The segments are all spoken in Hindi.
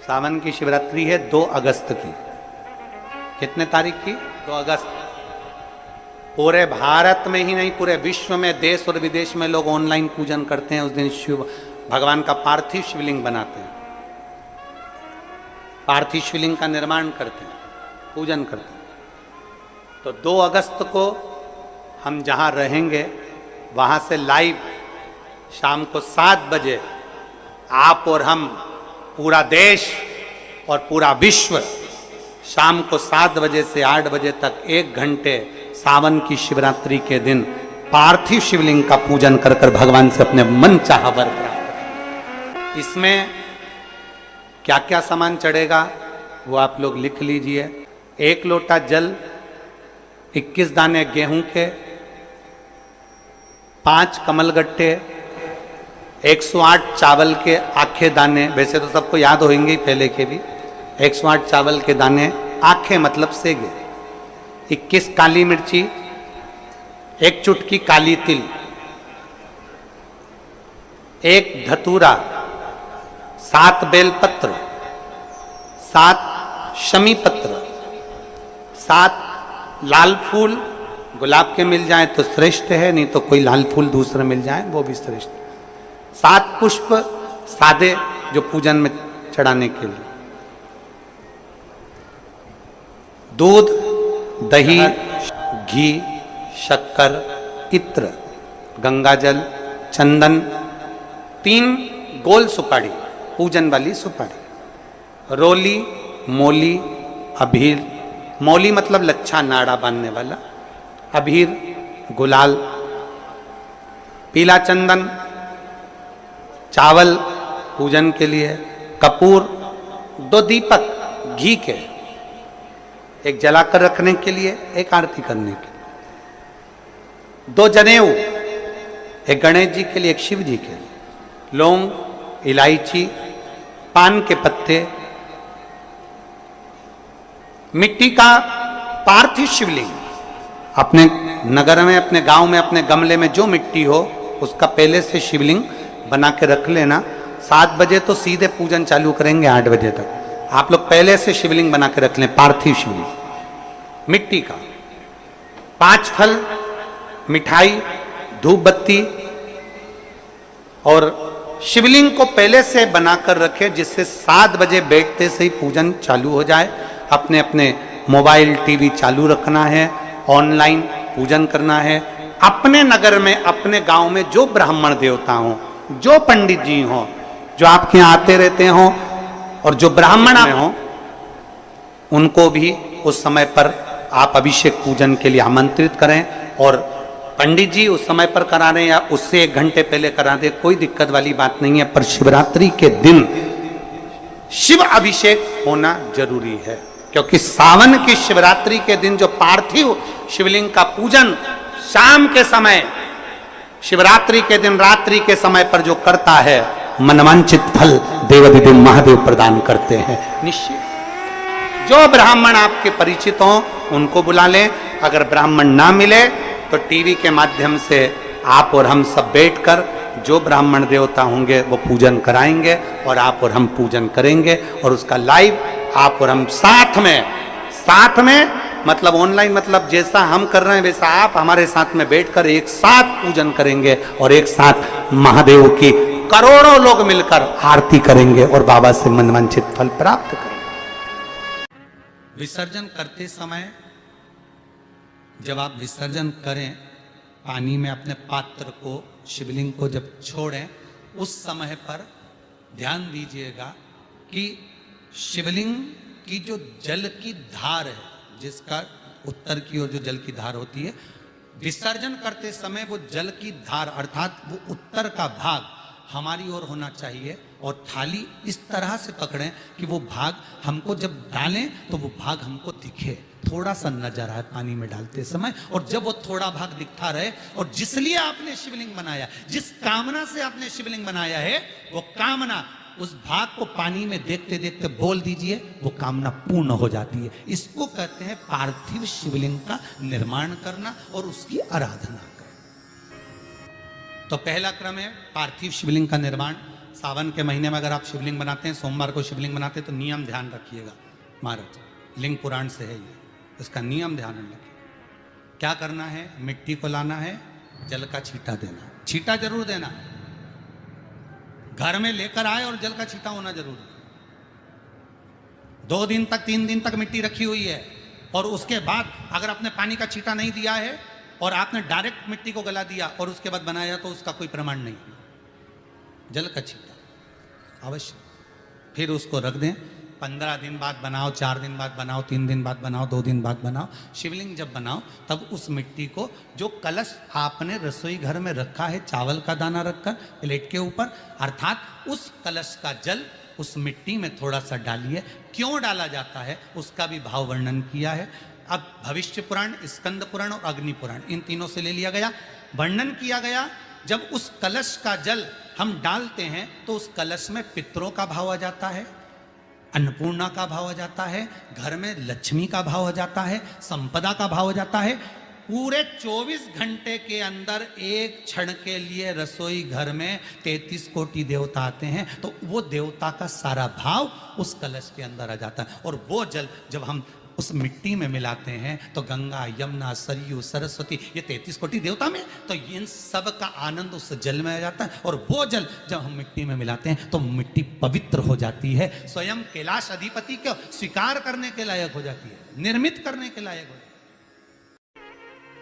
सावन की शिवरात्रि है 2 अगस्त की। कितने तारीख की? 2 अगस्त। पूरे भारत में ही नहीं, पूरे विश्व में, देश और विदेश में लोग ऑनलाइन पूजन करते हैं। उस दिन शिव भगवान का पार्थिव शिवलिंग बनाते हैं, पार्थिव शिवलिंग का निर्माण करते हैं, पूजन करते हैं। तो 2 अगस्त को हम जहां रहेंगे वहां से लाइव शाम को 7 बजे आप और हम, पूरा देश और पूरा विश्व, शाम को 7 बजे से 8 बजे तक 1 घंटे सावन की शिवरात्रि के दिन पार्थिव शिवलिंग का पूजन कर कर भगवान से अपने मन चाहा वर प्राप्त करें। इसमें क्या क्या सामान चढ़ेगा वो आप लोग लिख लीजिए। 1 लोटा जल, 21 दाने गेहूं के, 5 कमलगट्टे, 108 चावल के आखे दाने, वैसे तो सबको याद होंगे ही पहले के भी। 108 चावल के दाने, आखे मतलब सेगे, 21 काली मिर्ची, 1 चुटकी काली तिल, 1 धतूरा, 7 बेलपत्र, 7 शमी पत्र, 7 लाल फूल, गुलाब के मिल जाए तो श्रेष्ठ है, नहीं तो कोई लाल फूल दूसरे मिल जाए वो भी श्रेष्ठ। 7 पुष्प सादे जो पूजन में चढ़ाने के लिए, दूध, दही, घी, शक्कर, इत्र, गंगाजल, चंदन, 3 गोल सुपारी, पूजन वाली सुपारी, रोली, मोली, अभीर, मौली मतलब लच्छा नाड़ा बांधने वाला, अभीर, गुलाल, पीला चंदन, चावल पूजन के लिए, कपूर, 2 दीपक घी के, एक जलाकर रखने के लिए, एक आरती करने के लिए, 2 जनेऊ, एक गणेश जी के लिए, एक शिव जी के लिए, लौंग, इलायची, पान के पत्ते, मिट्टी का पार्थिव शिवलिंग। अपने नगर में, अपने गांव में, अपने गमले में जो मिट्टी हो उसका पहले से शिवलिंग बना के रख लेना। 7 बजे तो सीधे पूजन चालू करेंगे, 8 बजे तक आप लोग पहले से शिवलिंग बना के रख लें, पार्थिव शिवलिंग मिट्टी का। 5 फल, मिठाई, धूप बत्ती, और शिवलिंग को पहले से बनाकर रखें जिससे 7 बजे बैठते से ही पूजन चालू हो जाए। अपने अपने मोबाइल, टीवी चालू रखना है, ऑनलाइन पूजन करना है। अपने नगर में, अपने गांव में जो ब्राह्मण देवता हों, जो पंडित जी हों, जो आपके यहाँ आते रहते हों, और जो ब्राह्मण हों, उनको भी उस समय पर आप अभिषेक पूजन के लिए आमंत्रित करें। और पंडित जी उस समय पर करा रहे या उससे 1 घंटे पहले करा दे, कोई दिक्कत वाली बात नहीं है। पर शिवरात्रि के दिन शिव अभिषेक होना जरूरी है, क्योंकि सावन की शिवरात्रि के दिन जो पार्थिव शिवलिंग का पूजन शाम के समय, शिवरात्रि के दिन रात्रि के समय पर जो करता है, मनवांचित फल देवाधिदेव महादेव प्रदान करते हैं निश्चित। जो ब्राह्मण आपके परिचित हों उनको बुला लें। अगर ब्राह्मण ना मिले तो टीवी के माध्यम से आप और हम सब बैठकर जो ब्राह्मण देवता होंगे वो पूजन कराएंगे, और आप और हम पूजन करेंगे, और उसका लाइव आप और हम साथ में मतलब ऑनलाइन, मतलब जैसा हम कर रहे हैं वैसा आप हमारे साथ में बैठकर एक साथ पूजन करेंगे, और एक साथ महादेव की करोड़ों लोग मिलकर आरती करेंगे और बाबा से मनवांछित फल प्राप्त करेंगे। विसर्जन करते समय जब आप विसर्जन करें, पानी में अपने पात्र को, शिवलिंग को जब छोड़ें, उस समय पर ध्यान दीजिएगा कि शिवलिंग की जो जल की धार है, जिसका उत्तर की ओर जो जल की धार होती है, विसर्जन करते समय वो जल की धार अर्थात वो उत्तर का भाग हमारी ओर होना चाहिए, और थाली इस तरह से पकड़ें कि वो भाग हमको जब डालें तो वो भाग हमको दिखे, थोड़ा सा नजर आए पानी में डालते समय। और जब वो थोड़ा भाग दिखता रहे, और जिसलिए आपने शिवलिंग बनाया, जिस कामना से आपने शिवलिंग बनाया है, वो कामना उस भाग को पानी में देखते देखते बोल दीजिए, वो कामना पूर्ण हो जाती है। इसको कहते हैं पार्थिव शिवलिंग का निर्माण करना और उसकी आराधना करना। तो पहला क्रम है पार्थिव शिवलिंग का निर्माण। सावन के महीने में अगर आप शिवलिंग बनाते हैं, सोमवार को शिवलिंग बनाते हैं, तो नियम ध्यान रखिएगा महाराज, लिंग पुराण से है ये, इसका नियम ध्यान रखिए। क्या करना है, मिट्टी को लाना है, जल का छींटा देना, छींटा जरूर देना, घर में लेकर आए और जल का छींटा होना जरूर है। 2 दिन तक 3 दिन तक मिट्टी रखी हुई है और उसके बाद अगर आपने पानी का छींटा नहीं दिया है और आपने डायरेक्ट मिट्टी को गला दिया और उसके बाद बनाया, तो उसका कोई प्रमाण नहीं। जल का छींटा अवश्य, फिर उसको रख दें। 15 दिन बाद बनाओ, 4 दिन बाद बनाओ, 3 दिन बाद बनाओ, 2 दिन बाद बनाओ। शिवलिंग जब बनाओ तब उस मिट्टी को, जो कलश आपने रसोई घर में रखा है चावल का दाना रखकर प्लेट के ऊपर, अर्थात उस कलश का जल उस मिट्टी में थोड़ा सा डालिए। क्यों डाला जाता है उसका भी भाव वर्णन किया है। अब भविष्य पुराण, स्कंद पुराण और अग्नि पुराण, इन तीनों से ले लिया गया, वर्णन किया गया। जब उस कलश का जल हम डालते हैं तो उस कलश में पितरों का भाव आ जाता है, अन्नपूर्णा का भाव आ जाता है, घर में लक्ष्मी का भाव आ जाता है, संपदा का भाव आ जाता है। पूरे 24 घंटे के अंदर एक क्षण के लिए रसोई घर में 33 कोटि देवता आते हैं, तो वो देवता का सारा भाव उस कलश के अंदर आ जाता है। और वो जल जब हम उस मिट्टी में मिलाते हैं तो गंगा, यमुना, सरयू, सरस्वती, ये 33 कोटि देवता में, तो इन सब का आनंद उस जल में आ जाता है। और वो जल जब हम मिट्टी में मिलाते हैं तो मिट्टी पवित्र हो जाती है, स्वयं कैलाश अधिपति को स्वीकार करने के लायक हो जाती है, निर्मित करने के लायक हो जाती है।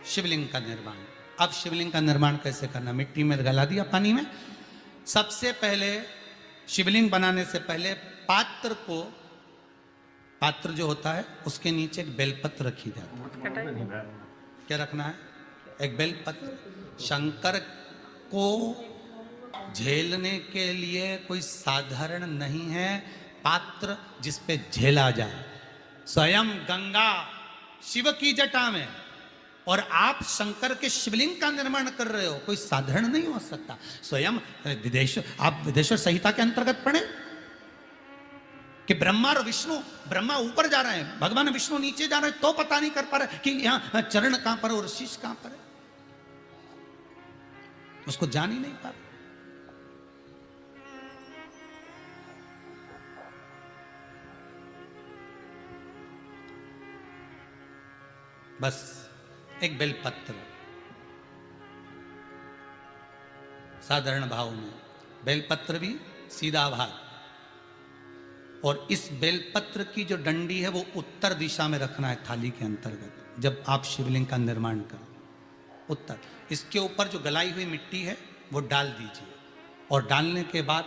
शिवलिंग का निर्माण। अब शिवलिंग का निर्माण कैसे करना, मिट्टी में गला दिया पानी में। सबसे पहले शिवलिंग बनाने से पहले पात्र जो होता है उसके नीचे एक बेलपत्र रखी जाती है। क्या रखना है, एक बेलपत्र। शंकर को झेलने के लिए कोई साधारण नहीं है पात्र जिस पे झेला जाए। स्वयं गंगा शिव की जटा में और आप शंकर के शिवलिंग का निर्माण कर रहे हो, कोई साधारण नहीं हो सकता। स्वयं आप विदेश्वर संहिता के अंतर्गत पढ़े कि ब्रह्मा और विष्णु, ब्रह्मा ऊपर जा रहे हैं, भगवान विष्णु नीचे जा रहे हैं, तो पता नहीं कर पा रहे कि यहां चरण कहां पर और शीश कहां पर है, उसको जान ही नहीं पा रहे। बस एक बेलपत्र साधारण भाव में, बेलपत्र भी सीधा भाग, और इस बेलपत्र की जो डंडी है वो उत्तर दिशा में रखना है थाली के अंतर्गत। जब आप शिवलिंग का निर्माण करो उत्तर, इसके ऊपर जो गलाई हुई मिट्टी है वो डाल दीजिए। और डालने के बाद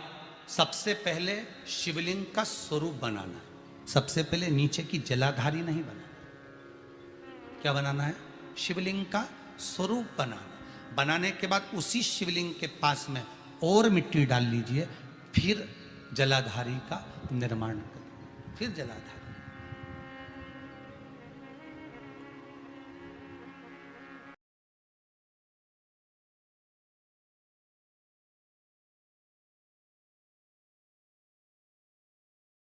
सबसे पहले शिवलिंग का स्वरूप बनाना है। सबसे पहले नीचे की जलाधारी नहीं बनाना, क्या बनाना है, शिवलिंग का स्वरूप बनाना। बनाने के बाद उसी शिवलिंग के पास में और मिट्टी डाल लीजिए, फिर जलाधारी का निर्माण करिए, फिर जलाधारी।